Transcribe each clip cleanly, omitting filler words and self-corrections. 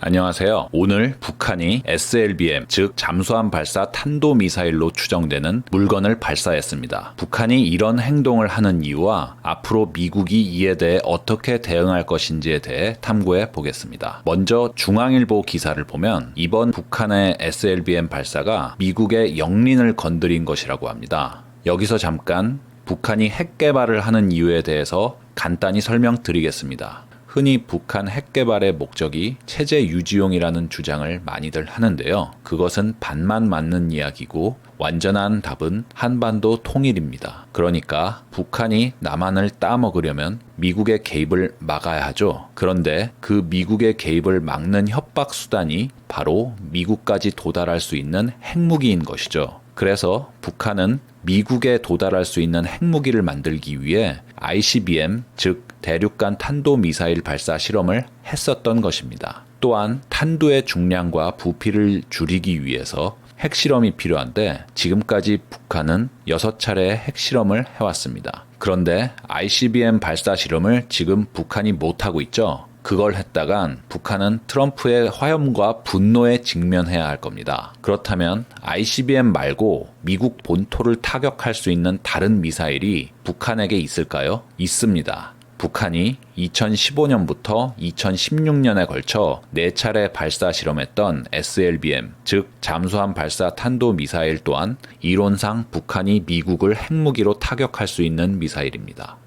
안녕하세요. 오늘 북한이 SLBM, 즉 잠수함 발사 탄도미사일로 추정되는 물건을 발사했습니다. 북한이 이런 행동을 하는 이유와 앞으로 미국이 이에 대해 어떻게 대응할 것인지에 대해 탐구해 보겠습니다. 먼저 중앙일보 기사를 보면 이번 북한의 SLBM 발사가 미국의 영린을 건드린 것이라고 합니다. 여기서 잠깐 북한이 핵 개발을 하는 이유에 대해서 간단히 설명드리겠습니다. 흔히 북한 핵 개발의 목적이 체제 유지용이라는 주장을 많이들 하는데요. 그것은 반만 맞는 이야기고 완전한 답은 한반도 통일입니다. 그러니까 북한이 남한을 따먹으려면 미국의 개입을 막아야 하죠. 그런데 그 미국의 개입을 막는 협박 수단이 바로 미국까지 도달할 수 있는 핵무기인 것이죠. 그래서 북한은 미국에 도달할 수 있는 핵무기를 만들기 위해 ICBM, 즉 대륙간 탄도미사일 발사 실험을 했었던 것입니다. 또한 탄두의 중량과 부피를 줄이기 위해서 핵실험이 필요한데 지금까지 북한은 6차례의 핵실험을 해왔습니다. 그런데 ICBM 발사 실험을 지금 북한이 못하고 있죠. 그걸 했다간 북한은 트럼프의 화염과 분노에 직면해야 할 겁니다. 그렇다면 ICBM 말고 미국 본토를 타격할 수 있는 다른 미사일이 북한에게 있을까요? 있습니다. 북한이 2015년부터 2016년에 걸쳐 4차례 발사 실험했던 SLBM, 즉 잠수함 발사 탄도미사일 또한 이론상 북한이 미국을 핵무기로 타격할 수 있는 미사일입니다.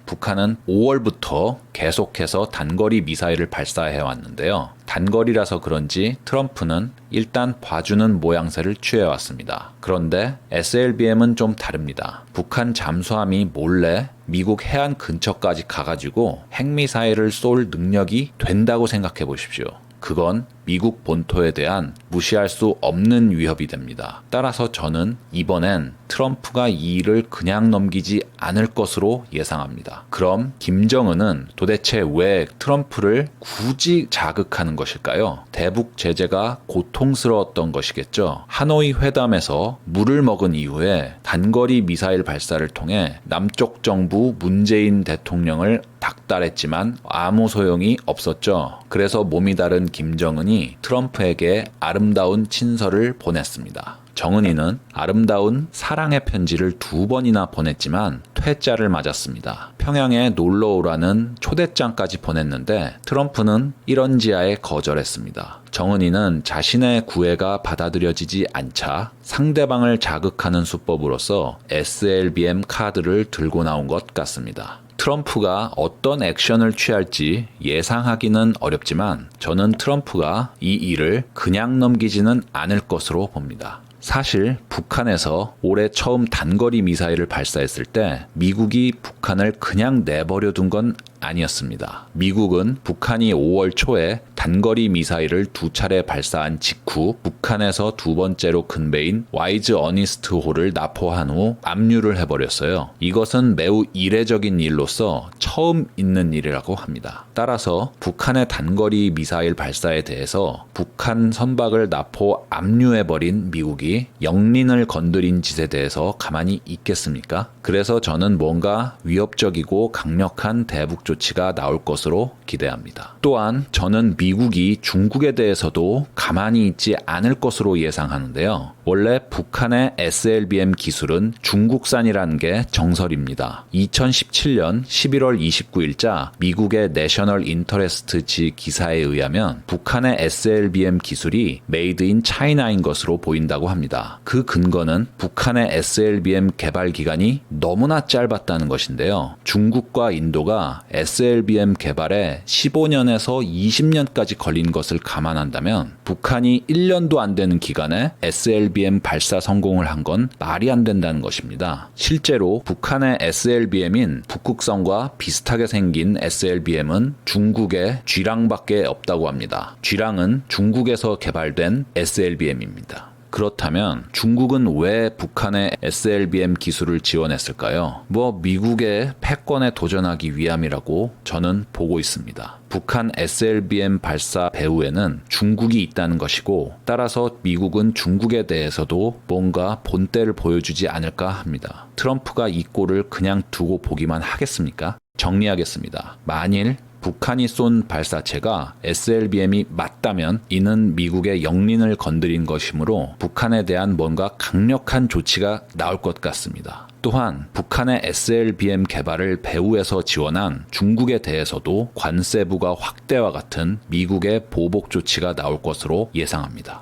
북한은 5월부터 계속해서 단거리 미사일을 발사해 왔는데요. 단거리라서 그런지 트럼프는 일단 봐주는 모양새를 취해왔습니다. 그런데 SLBM은 좀 다릅니다. 북한 잠수함이 몰래 미국 해안 근처까지 가가지고 핵미사일을 쏠 능력이 된다고 생각해 보십시오. 그건 미국 본토에 대한 무시할 수 없는 위협이 됩니다. 따라서 저는 이번엔 트럼프가 이 일을 그냥 넘기지 않을 것으로 예상합니다. 그럼 김정은은 도대체 왜 트럼프를 굳이 자극하는 것일까요? 대북 제재가 고통스러웠던 것이겠죠. 하노이 회담에서 물을 먹은 이후에 단거리 미사일 발사를 통해 남쪽 정부 문재인 대통령을 닥달했지만 아무 소용이 없었죠. 그래서 몸이 다른 김정은이 트럼프에게 아름다운 친서를 보냈습니다. 정은이는 아름다운 사랑의 편지를 2번이나 보냈지만 퇴짜를 맞았습니다. 평양에 놀러 오라는 초대장까지 보냈는데 트럼프는 이런지하에 거절했습니다. 정은이는 자신의 구애가 받아들여지지 않자 상대방을 자극하는 수법으로서 SLBM 카드를 들고 나온 것 같습니다. 트럼프가 어떤 액션을 취할지 예상하기는 어렵지만 저는 트럼프가 이 일을 그냥 넘기지는 않을 것으로 봅니다. 사실 북한에서 올해 처음 단거리 미사일을 발사했을 때 미국이 북한을 그냥 내버려 둔 건 아니었습니다. 미국은 북한이 5월 초에 단거리 미사일을 2차례 발사한 직후 북한에서 2번째로 큰 배인 와이즈 어니스트호를 납포한 후 압류를 해버렸어요. 이것은 매우 이례적인 일로서 처음 있는 일이라고 합니다. 따라서 북한의 단거리 미사일 발사에 대해서 북한 선박을 납포 압류해버린 미국이 영린을 건드린 짓에 대해서 가만히 있겠습니까? 그래서 저는 뭔가 위협적이고 강력한 대북 조치가 나올 것으로 기대합니다. 또한 저는 미국이 중국에 대해서도 가만히 있지 않을 것으로 예상하는데요. 원래 북한의 SLBM 기술은 중국산이라는 게 정설입니다. 2017년 11월 29일자 미국의 내셔널 인터레스트지 기사에 의하면 북한의 SLBM 기술이 메이드 인 차이나인 것으로 보인다고 합니다. 그 근거는 북한의 SLBM 개발 기간이 너무나 짧았다는 것인데요. 중국과 인도가 SLBM 개발에 15년에서 20년까지 걸린 것을 감안한다면 북한이 1년도 안 되는 기간에 SLBM 발사 성공을 한 건 말이 안 된다는 것입니다. 실제로 북한의 SLBM인 북극성과 비슷하게 생긴 SLBM은 중국의 쥐랑밖에 없다고 합니다. 쥐랑은 중국에서 개발된 SLBM입니다. 그렇다면 중국은 왜 북한의 SLBM 기술을 지원했을까요? 미국의 패권에 도전하기 위함이라고 저는 보고 있습니다. 북한 SLBM 발사 배후에는 중국이 있다는 것이고 따라서 미국은 중국에 대해서도 뭔가 본때를 보여주지 않을까 합니다. 트럼프가 이 꼴을 그냥 두고 보기만 하겠습니까? 정리하겠습니다. 만일 북한이 쏜 발사체가 SLBM이 맞다면 이는 미국의 영린을 건드린 것이므로 북한에 대한 뭔가 강력한 조치가 나올 것 같습니다. 또한 북한의 SLBM 개발을 배후에서 지원한 중국에 대해서도 관세부가 확대와 같은 미국의 보복 조치가 나올 것으로 예상합니다.